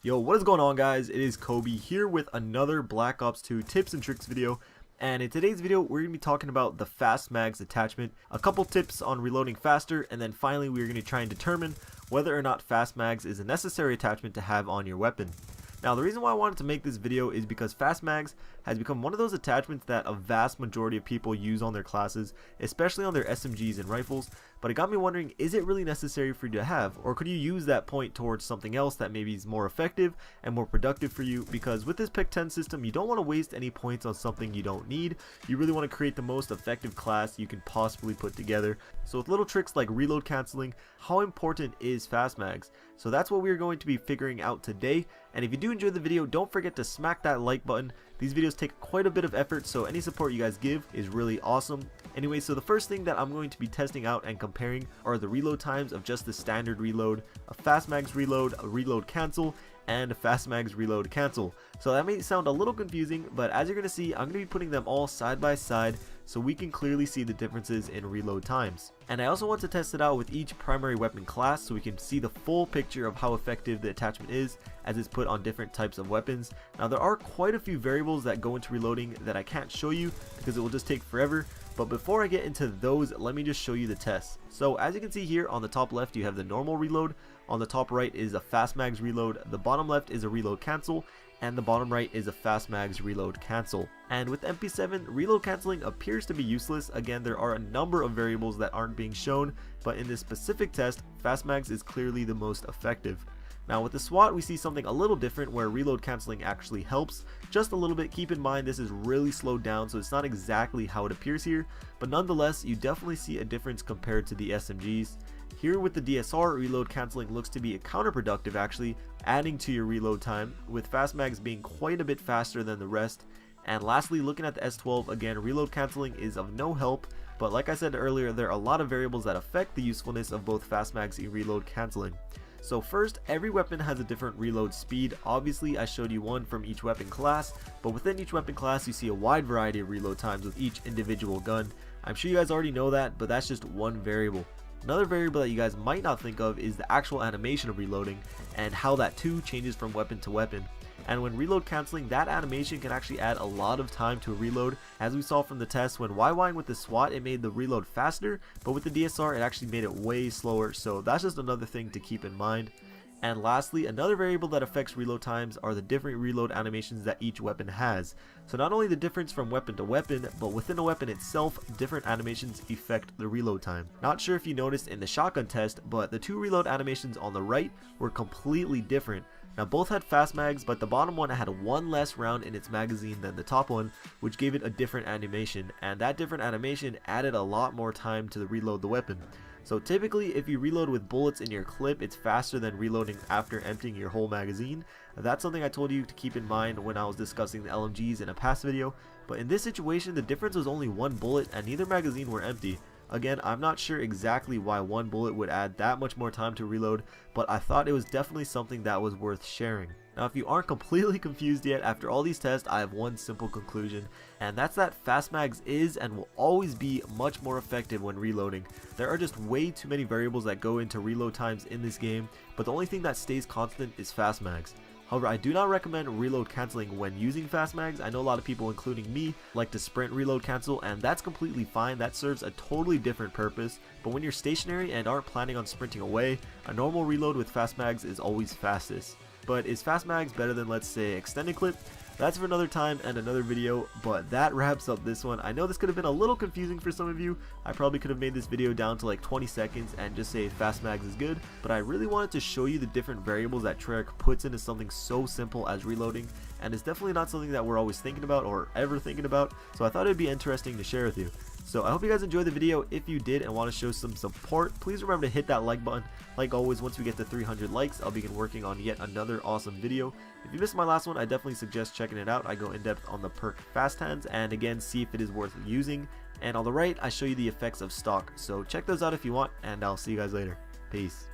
Yo, what is going on, guys? It is Kobe here with another Black Ops 2 tips and tricks video. And in today's video, we're going to be talking about the Fast Mags attachment, a couple tips on reloading faster, and then finally we're going to try and determine whether or not Fast Mags is a necessary attachment to have on your weapon. Now, the reason why I wanted to make this video is because Fast Mags has become one of those attachments that a vast majority of people use on their classes, especially on their SMGs and rifles, but it got me wondering, is it really necessary for you to have, or could you use that point towards something else that maybe is more effective and more productive for you? Because with this Pick 10 system, you don't want to waste any points on something you don't need. You really want to create the most effective class you can possibly put together. So with little tricks like reload canceling, how important is Fast Mags? So that's what we're going to be figuring out today. And if you do enjoy the video, don't forget to smack that like button. These videos take quite a bit of effort, so any support you guys give is really awesome. Anyway, so the first thing that I'm going to be testing out and comparing are the reload times of just the standard reload, a Fast Mags reload, a reload cancel, and a Fast Mags reload cancel. So that may sound a little confusing, but as you're going to see, I'm going to be putting them all side by side so we can clearly see the differences in reload times. And I also want to test it out with each primary weapon class so we can see the full picture of how effective the attachment is as it's put on different types of weapons. Now, there are quite a few variables that go into reloading that I can't show you because it will just take forever. But before I get into those, let me just show you the tests. So as you can see here, on the top left you have the normal reload, on the top right is a Fast Mags reload, the bottom left is a reload cancel, and the bottom right is a Fast Mags reload cancel. And with MP7, reload canceling appears to be useless. Again, there are a number of variables that aren't being shown, but in this specific test, Fast Mags is clearly the most effective. Now with the SWAT, we see something a little different where reload canceling actually helps just a little bit. Keep in mind this is really slowed down, so it's not exactly how it appears here, but nonetheless you definitely see a difference compared to the SMGs. Here with the DSR, reload canceling looks to be counterproductive, actually adding to your reload time, with Fast Mags being quite a bit faster than the rest. And lastly, looking at the S12, again, reload canceling is of no help, but like I said earlier, there are a lot of variables that affect the usefulness of both Fast Mags and reload canceling. So first, every weapon has a different reload speed. Obviously I showed you one from each weapon class, but within each weapon class you see a wide variety of reload times with each individual gun. I'm sure you guys already know that, but that's just one variable. Another variable that you guys might not think of is the actual animation of reloading and how that too changes from weapon to weapon. And when reload canceling, that animation can actually add a lot of time to a reload. As we saw from the test, when YYing with the SWAT, it made the reload faster, but with the DSR, it actually made it way slower. So that's just another thing to keep in mind. And lastly, another variable that affects reload times are the different reload animations that each weapon has. So not only the difference from weapon to weapon, but within a weapon itself, different animations affect the reload time. Not sure if you noticed in the shotgun test, but the two reload animations on the right were completely different. Now both had Fast Mags, but the bottom one had one less round in its magazine than the top one, which gave it a different animation, and that different animation added a lot more time to reload the weapon. So typically if you reload with bullets in your clip, it's faster than reloading after emptying your whole magazine. That's something I told you to keep in mind when I was discussing the LMGs in a past video, but in this situation the difference was only one bullet and neither magazine were empty. Again, I'm not sure exactly why one bullet would add that much more time to reload, but I thought it was definitely something that was worth sharing. Now if you aren't completely confused yet, after all these tests I have one simple conclusion, and that's that Fast Mags is and will always be much more effective when reloading. There are just way too many variables that go into reload times in this game, but the only thing that stays constant is Fast Mags. However, I do not recommend reload canceling when using Fast Mags. I know a lot of people, including me, like to sprint reload cancel, and that's completely fine. That serves a totally different purpose. But when you're stationary and aren't planning on sprinting away, a normal reload with Fast Mags is always fastest. But is Fast Mags better than, let's say, extended clip? That's for another time and another video, but that wraps up this one. I know this could have been a little confusing for some of you. I probably could have made this video down to like 20 seconds and just say Fast Mags is good, but I really wanted to show you the different variables that Treyarch puts into something so simple as reloading, and it's definitely not something that we're always thinking about or ever thinking about, so I thought it'd be interesting to share with you. So I hope you guys enjoyed the video. If you did and want to show some support, please remember to hit that like button. Like always, once we get to 300 likes, I'll begin working on yet another awesome video. If you missed my last one, I definitely suggest checking it out. I go in depth on the perk Fast Hands and again see if it is worth using. And on the right, I show you the effects of stock. So check those out if you want, and I'll see you guys later. Peace.